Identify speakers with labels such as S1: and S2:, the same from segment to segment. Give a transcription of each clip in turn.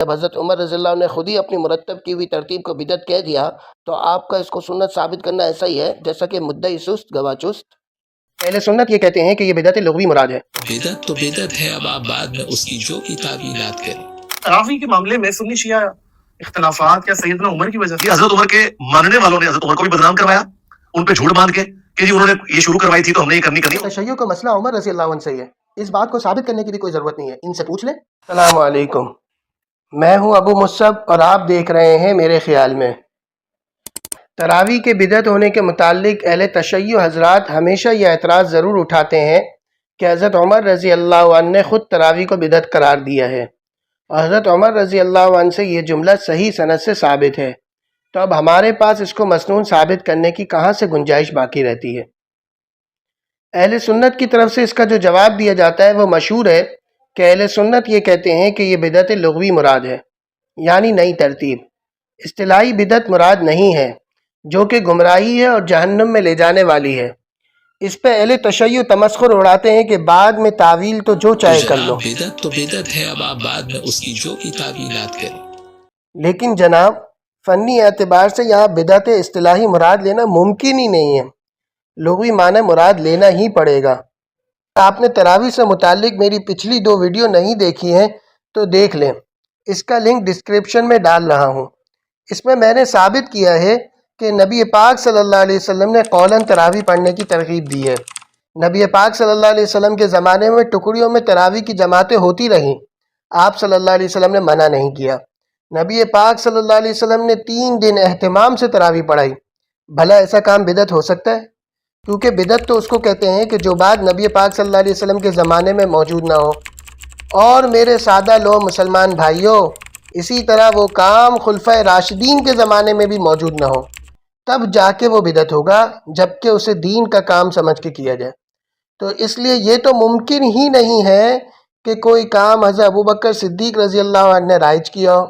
S1: جب حضرت عمر رضی اللہ عنہ نے خود ہی اپنی مرتب کی ہوئی ترتیب کو بدعت کہہ دیا تو آپ کا اس کو سنت ثابت کرنا ایسا ہی ہے جیسا کہ مدعی سست گواہ چست۔ اہل سنت یہ کہتے ہیں کہ یہ بدعت لغوی مراد ہے۔
S2: بدعت تو بدعت ہے، اب آپ بعد میں اس کی جو کی تعویلات کریں۔
S3: تراویح کے معاملے میں سنی شیعہ اختلافات کیا سیدنا عمر کی وجہ سے؟ حضرت عمر کے ماننے والوں نے حضرت عمر کو بھی بدنام کروایا ان پہ جھوٹ باندھ کے کہ جی انہوں نے یہ شروع کروائی تھی تو ہم نے یہ کرنی کرنی۔
S1: تشیع کا مسئلہ عمر رضی اللہ عنہ سے ہی ہے، اس بات کو ثابت کرنے کی بھی کوئی ضرورت نہیں ہے، ان سے پوچھ لیں۔ السلام علیکم، میں ہوں ابو مصعب اور آپ دیکھ رہے ہیں میرے خیال میں۔ تراویح کے بدعت ہونے کے متعلق اہل تشیع حضرات ہمیشہ یہ اعتراض ضرور اٹھاتے ہیں کہ حضرت عمر رضی اللہ عنہ نے خود تراویح کو بدعت قرار دیا ہے، اور حضرت عمر رضی اللہ عنہ سے یہ جملہ صحیح سند سے ثابت ہے، تو اب ہمارے پاس اس کو مسنون ثابت کرنے کی کہاں سے گنجائش باقی رہتی ہے؟ اہل سنت کی طرف سے اس کا جو جواب دیا جاتا ہے وہ مشہور ہے کہ اہل سنت یہ کہتے ہیں کہ یہ بدعت لغوی مراد ہے، یعنی نئی ترتیب۔ اصطلاحی بدعت مراد نہیں ہے، جو کہ گمراہی ہے اور جہنم میں لے جانے والی ہے۔ اس پہ اہل تشیع تمسخر اڑاتے ہیں کہ بعد میں تعویل تو جو چاہے کر لو۔
S2: بدعت تو بدعت ہے، اب آپ بعد میں اس کی جو کی تعویلات کریں۔
S1: لیکن جناب فنی اعتبار سے یہاں بدعت اصطلاحی مراد لینا ممکن ہی نہیں ہے، لغوی معنی مراد لینا ہی پڑے گا۔ آپ نے تراویح سے متعلق میری پچھلی 2 ویڈیو نہیں دیکھی ہیں تو دیکھ لیں، اس کا لنک ڈسکرپشن میں ڈال رہا ہوں۔ اس میں نے ثابت کیا ہے کہ نبی پاک صلی اللہ علیہ وسلم نے قولاً تراویح پڑھنے کی ترغیب دی ہے۔ نبی پاک صلی اللہ علیہ وسلم کے زمانے میں ٹکڑیوں میں تراویح کی جماعتیں ہوتی رہیں، آپ صلی اللہ علیہ وسلم نے منع نہیں کیا۔ نبی پاک صلی اللہ علیہ وسلم نے 3 دن اہتمام سے تراویح پڑھائی۔ بھلا ایسا کام بدعت ہو سکتا ہے؟ کیونکہ بدعت تو اس کو کہتے ہیں کہ جو بات نبی پاک صلی اللہ علیہ وسلم کے زمانے میں موجود نہ ہو۔ اور میرے سادہ لو مسلمان بھائیوں، اسی طرح وہ کام خلفۂ راشدین کے زمانے میں بھی موجود نہ ہو، تب جا کے وہ بدعت ہوگا، جبکہ اسے دین کا کام سمجھ کے کیا جائے۔ تو اس لیے یہ تو ممکن ہی نہیں ہے کہ کوئی کام حضرت ابوبکر صدیق رضی اللہ عنہ نے رائج کیا ہو،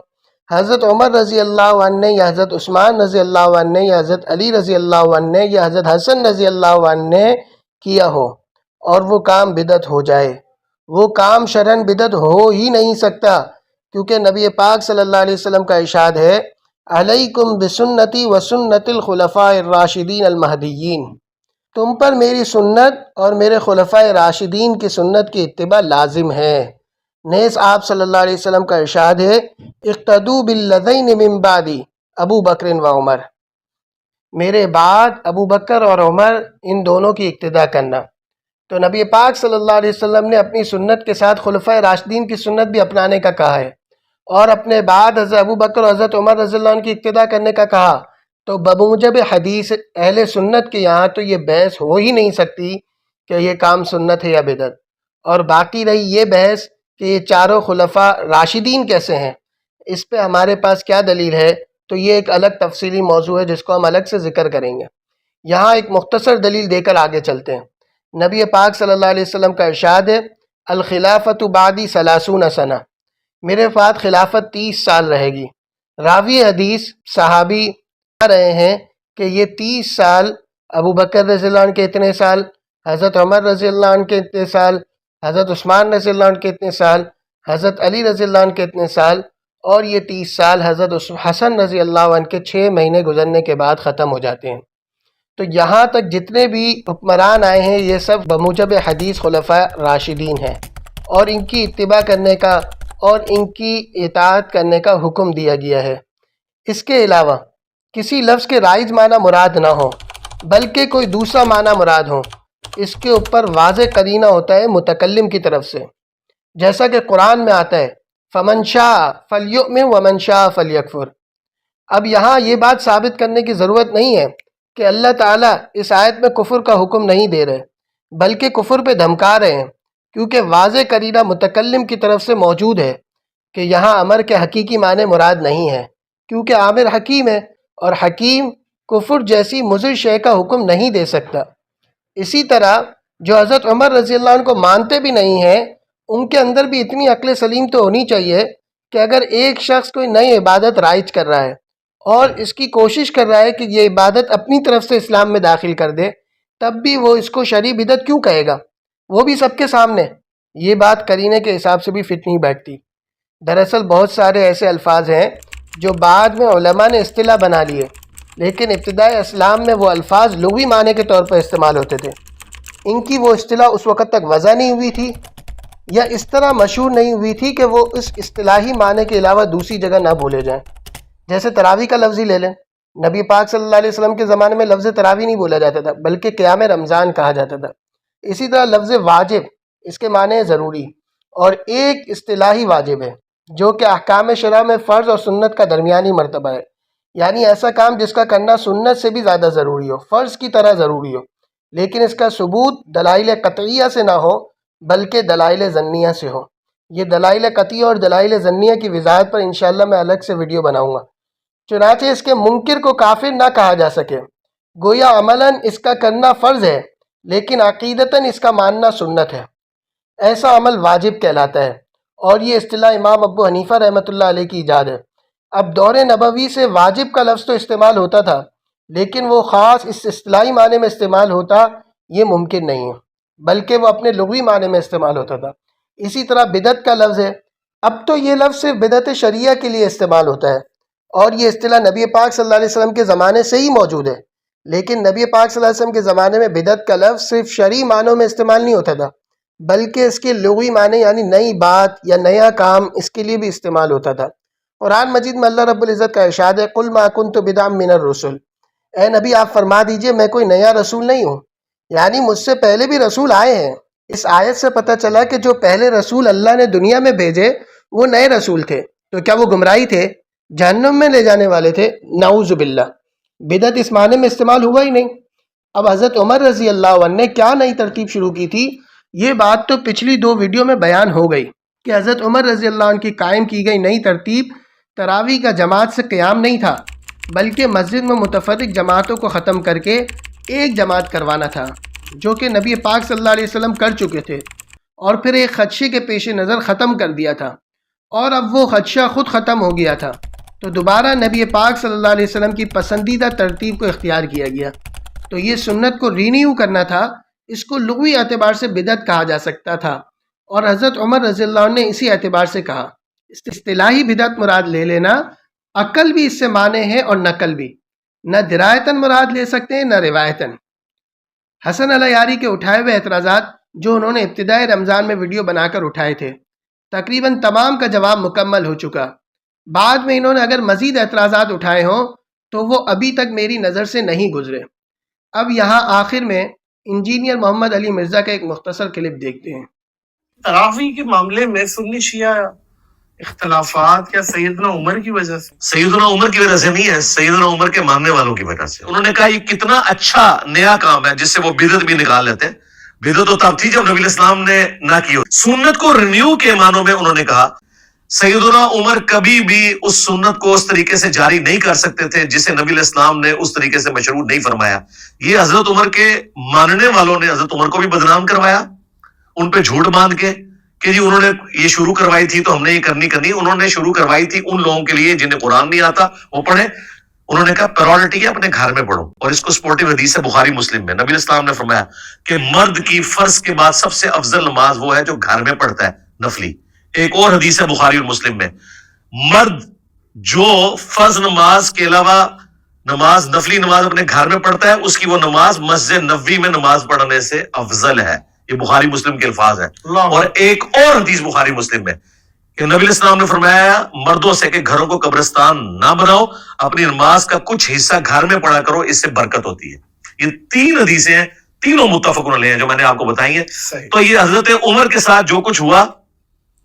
S1: حضرت عمر رضی اللہ عنہ نے، یا حضرت عثمان رضی اللہ عنہ نے، یا حضرت علی رضی اللہ عنہ نے، یا حضرت حسن رضی اللہ عنہ نے کیا ہو اور وہ کام بدعت ہو جائے۔ وہ کام شرعاً بدعت ہو ہی نہیں سکتا، کیونکہ نبی پاک صلی اللہ علیہ وسلم کا ارشاد ہے علیکم بسنتی و سنت الخلفاء الراشدین المہدیین، تم پر میری سنت اور میرے خلفائے راشدین کی سنت کی اتباع لازم ہے۔ نیز آپ صلی اللہ علیہ وسلم کا ارشاد ہے اقتدوا بالذین من بعدی ابو بکر و عمر، میرے بعد ابو بکر اور عمر ان دونوں کی اقتداء کرنا۔ تو نبی پاک صلی اللہ علیہ وسلم نے اپنی سنت کے ساتھ خلفائے راشدین کی سنت بھی اپنانے کا کہا ہے، اور اپنے بعد حضرت ابو بکر اور حضرت عمر رضی اللہ عنہ کی اقتداء کرنے کا کہا۔ تو بموجب حدیث اہل سنت کے یہاں تو یہ بحث ہو ہی نہیں سکتی کہ یہ کام سنت ہے یا بدعت۔ اور باقی رہی یہ بحث کہ یہ چاروں خلفاء راشدین کیسے ہیں، اس پہ ہمارے پاس کیا دلیل ہے، تو یہ ایک الگ تفصیلی موضوع ہے جس کو ہم الگ سے ذکر کریں گے۔ یہاں ایک مختصر دلیل دے کر آگے چلتے ہیں۔ نبی پاک صلی اللہ علیہ وسلم کا ارشاد ہے الخلافۃ بعدی 30 سنہ، میرے بعد خلافت 30 سال رہے گی۔ راوی حدیث صحابی بتا رہے ہیں کہ یہ 30 سال ابو بکر رضی اللہ عنہ کے اتنے سال، حضرت عمر رضی اللہ عنہ کے اتنے سال، حضرت عثمان رضی اللہ عنہ کے اتنے سال، حضرت علی رضی اللہ عنہ کے اتنے سال، اور یہ 30 سال حضرت حسن رضی اللہ عنہ کے 6 مہینے گزرنے کے بعد ختم ہو جاتے ہیں۔ تو یہاں تک جتنے بھی حکمران آئے ہیں یہ سب بموجب حدیث خلفاء راشدین ہیں، اور ان کی اتباع کرنے کا اور ان کی اطاعت کرنے کا حکم دیا گیا ہے۔ اس کے علاوہ کسی لفظ کے رائج معنی مراد نہ ہو بلکہ کوئی دوسرا معنی مراد ہو، اس کے اوپر واضح قرینہ ہوتا ہے متکلم کی طرف سے، جیسا کہ قرآن میں آتا ہے فَمَنْ شَاءَ فَلْيُؤْمِنْ وَمَنْ شَاءَ فَلْيَكْفُرْ۔ اب یہاں یہ بات ثابت کرنے کی ضرورت نہیں ہے کہ اللہ تعالیٰ اس آیت میں کفر کا حکم نہیں دے رہے بلکہ کفر پہ دھمکا رہے ہیں، کیونکہ واضح قرینہ متکلم کی طرف سے موجود ہے کہ یہاں امر کے حقیقی معنی مراد نہیں ہے، کیونکہ عامر حکیم ہے اور حکیم کفر جیسی مضر شے کا حکم نہیں دے سکتا۔ اسی طرح جو حضرت عمر رضی اللہ عنہ کو مانتے بھی نہیں ہیں، ان کے اندر بھی اتنی عقل سلیم تو ہونی چاہیے کہ اگر ایک شخص کوئی نئی عبادت رائج کر رہا ہے اور اس کی کوشش کر رہا ہے کہ یہ عبادت اپنی طرف سے اسلام میں داخل کر دے، تب بھی وہ اس کو شرعی بدعت کیوں کہے گا، وہ بھی سب کے سامنے؟ یہ بات قرینے کے حساب سے بھی فٹ نہیں بیٹھتی۔ دراصل بہت سارے ایسے الفاظ ہیں جو بعد میں علماء نے اصطلاح بنا لیے، لیکن ابتدائی اسلام میں وہ الفاظ لغوی معنی کے طور پر استعمال ہوتے تھے۔ ان کی وہ اصطلاح اس وقت تک وضع نہیں ہوئی تھی یا اس طرح مشہور نہیں ہوئی تھی کہ وہ اس اصطلاحی معنی کے علاوہ دوسری جگہ نہ بھولے جائیں۔ جیسے تراویح کا لفظ ہی لے لیں، نبی پاک صلی اللہ علیہ وسلم کے زمانے میں لفظ تراویح نہیں بولا جاتا تھا بلکہ قیام رمضان کہا جاتا تھا۔ اسی طرح لفظ واجب، اس کے معنی ہے ضروری، اور ایک اصطلاحی واجب ہے جو کہ احکام شرع میں فرض اور سنت کا درمیانی مرتبہ ہے، یعنی ایسا کام جس کا کرنا سنت سے بھی زیادہ ضروری ہو، فرض کی طرح ضروری ہو، لیکن اس کا ثبوت دلائل قطعیہ سے نہ ہو بلکہ دلائل ظنیہ سے ہو۔ یہ دلائل قطعیہ اور دلائل ظنیہ کی وضاحت پر انشاءاللہ میں الگ سے ویڈیو بناؤں گا۔ چنانچہ اس کے منکر کو کافر نہ کہا جا سکے، گویا عملاً اس کا کرنا فرض ہے لیکن عقیدتاً اس کا ماننا سنت ہے، ایسا عمل واجب کہلاتا ہے، اور یہ اصطلاح امام ابو حنیفہ رحمۃ اللہ علیہ کی ایجاد ہے۔ اب دور نبوی سے واجب کا لفظ تو استعمال ہوتا تھا، لیکن وہ خاص اس اصطلاحی معنی میں استعمال ہوتا یہ ممکن نہیں ہے، بلکہ وہ اپنے لغوی معنی میں استعمال ہوتا تھا۔ اسی طرح بدعت کا لفظ ہے، اب تو یہ لفظ صرف بدعت شرعیہ کے لیے استعمال ہوتا ہے، اور یہ اصطلاح نبی پاک صلی اللہ علیہ وسلم کے زمانے سے ہی موجود ہے، لیکن نبی پاک صلی اللہ علیہ وسلم کے زمانے میں بدعت کا لفظ صرف شرعی معنوں میں استعمال نہیں ہوتا تھا بلکہ اس کے لغوی معنی یعنی نئی بات یا نیا کام، اس کے لیے بھی استعمال ہوتا تھا۔ قرآن مجید میں اللہ رب العزت کا ارشاد ہے، قُلْ مَا كُنْتُ بِدْعًا مِّنَ الرُّسُلِ، اے نبی آپ فرما دیجئے میں کوئی نیا رسول نہیں ہوں، یعنی مجھ سے پہلے بھی رسول آئے ہیں۔ اس آیت سے پتہ چلا کہ جو پہلے رسول اللہ نے دنیا میں بھیجے وہ نئے رسول تھے، تو کیا وہ گمراہی تھے؟ جہنم میں لے جانے والے تھے؟ نعوذ باللہ۔ بدعت اس معنی میں استعمال ہوا ہی نہیں۔ اب حضرت عمر رضی اللہ عنہ نے کیا نئی ترتیب شروع کی تھی، یہ بات تو پچھلی 2 ویڈیو میں بیان ہو گئی کہ حضرت عمر رضی اللہ عنہ کی قائم کی گئی نئی ترتیب تراویح کا جماعت سے قیام نہیں تھا بلکہ مسجد میں متفرق جماعتوں کو ختم کر کے ایک جماعت کروانا تھا، جو کہ نبی پاک صلی اللہ علیہ وسلم کر چکے تھے اور پھر ایک خدشے کے پیش نظر ختم کر دیا تھا، اور اب وہ خدشہ خود ختم ہو گیا تھا تو دوبارہ نبی پاک صلی اللہ علیہ وسلم کی پسندیدہ ترتیب کو اختیار کیا گیا۔ تو یہ سنت کو رینیو کرنا تھا، اس کو لغوی اعتبار سے بدعت کہا جا سکتا تھا، اور حضرت عمر رضی اللہ عنہ نے اسی اعتبار سے کہا۔ اصطلاحی بدعت مراد لے لینا، عقل بھی اس سے مانے ہے اور نقل بھی، نہ درایتاً مراد لے سکتے ہیں نہ روایتاً۔ حسن علیاری کے اٹھائے ہوئے اعتراضات جو انہوں نے ابتدائی رمضان میں ویڈیو بنا کر اٹھائے تھے، تقریباً تمام کا جواب مکمل ہو چکا۔ بعد میں انہوں نے اگر مزید اعتراضات اٹھائے ہوں تو وہ ابھی تک میری نظر سے نہیں گزرے۔ اب یہاں آخر میں انجینئر محمد علی مرزا کا ایک مختصر کلپ دیکھتے ہیں۔
S4: تراویح کے معاملے میں سنی شیعہ اختلافات کیا سیدنا عمر کی وجہ سے؟
S3: سیدنا عمر کی وجہ سے نہیں ہے، سیدنا عمر کے ماننے والوں کی وجہ سے۔ انہوں نے کہا یہ کتنا اچھا نیا کام ہے جس سے وہ بدعت بھی نکال لیتے ہیں۔ بدعت تو تب تھی جب نبی الاسلام نے نہ کی ہو۔ سنت کو رینیو کے معنوں میں انہوں نے کہا سیدنا عمر کبھی بھی اس سنت کو اس طریقے سے جاری نہیں کر سکتے تھے جسے نبی الاسلام نے اس طریقے سے مشروع نہیں فرمایا۔ یہ حضرت عمر کے ماننے والوں نے حضرت عمر کو بھی بدنام کروایا، ان پہ جھوٹ باندھ کے کہ جی انہوں نے یہ شروع کروائی تھی تو ہم نے یہ کرنی۔ انہوں نے شروع کروائی تھی ان لوگوں کے لیے جنہیں قرآن نہیں آتا وہ پڑھیں۔ انہوں نے کہا پرائورٹی ہے اپنے گھر میں پڑھو، اور اس کو سپورٹیو حدیث ہے بخاری مسلم میں۔ نبی الاسلام نے فرمایا کہ مرد کی فرض کے بعد سب سے افضل نماز وہ ہے جو گھر میں پڑھتا ہے، نفلی۔ ایک اور حدیث ہے بخاری اور مسلم میں، مرد جو فرض نماز کے علاوہ نماز نفلی نماز اپنے گھر میں پڑھتا ہے اس کی وہ نماز مسجد نبوی میں نماز پڑھنے سے افضل ہے۔ یہ بخاری مسلم کے الفاظ ہیں۔ اور ایک اور حدیث بخاری مسلم میں کہ نبی الاسلام نے فرمایا مردوں سے کہ گھروں کو قبرستان نہ بناؤ، اپنی نماز کا کچھ حصہ گھر میں پڑھا کرو، اس سے برکت ہوتی ہے۔ یہ 3 حدیثیں ہیں، تینوں متفق علیہ ہیں جو میں نے آپ کو بتائی ہیں۔ تو یہ حضرت عمر کے ساتھ جو کچھ ہوا،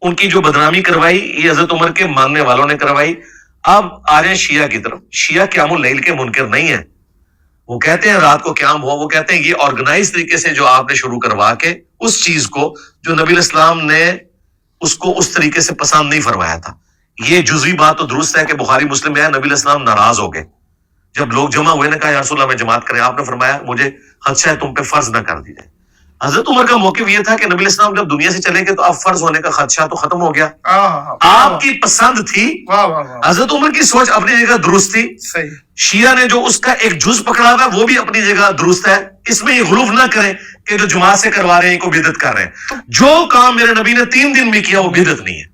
S3: ان کی جو بدنامی کروائی، یہ حضرت عمر کے ماننے والوں نے کروائی۔ اب آ رہے ہیں شیعہ کی طرف۔ شیعہ قیام اللیل کے منکر نہیں ہیں، وہ کہتے ہیں رات کو قیام ہو، وہ کہتے ہیں یہ آرگنائز طریقے سے جو آپ نے شروع کروا کے اس چیز کو جو نبی الاسلام نے اس کو اس طریقے سے پسند نہیں فرمایا تھا۔ یہ جزوی بات تو درست ہے کہ بخاری مسلم میں ہے نبی الاسلام ناراض ہو گئے جب لوگ جمع ہوئے، نے کہا یا رسول اللہ میں جماعت کریں، آپ نے فرمایا مجھے خدشہ ہے تم پہ فرض نہ کر دی جائے۔ حضرت عمر کا موقف یہ تھا کہ نبی الاسلام جب دنیا سے چلے گئے تو اب فرض ہونے کا خدشہ تو ختم ہو گیا، آپ کی پسند تھی۔ حضرت عمر کی سوچ اپنی جگہ درست تھی، شیعہ نے جو اس کا ایک جز پکڑا ہوا وہ بھی اپنی جگہ درست ہے۔ اس میں یہ غلوف نہ کریں کہ جو جماعت سے کروا رہے ہیں کو بدعت کر رہے ہیں۔ جو کام میرے نبی نے 3 دن میں کیا وہ بدعت نہیں ہے۔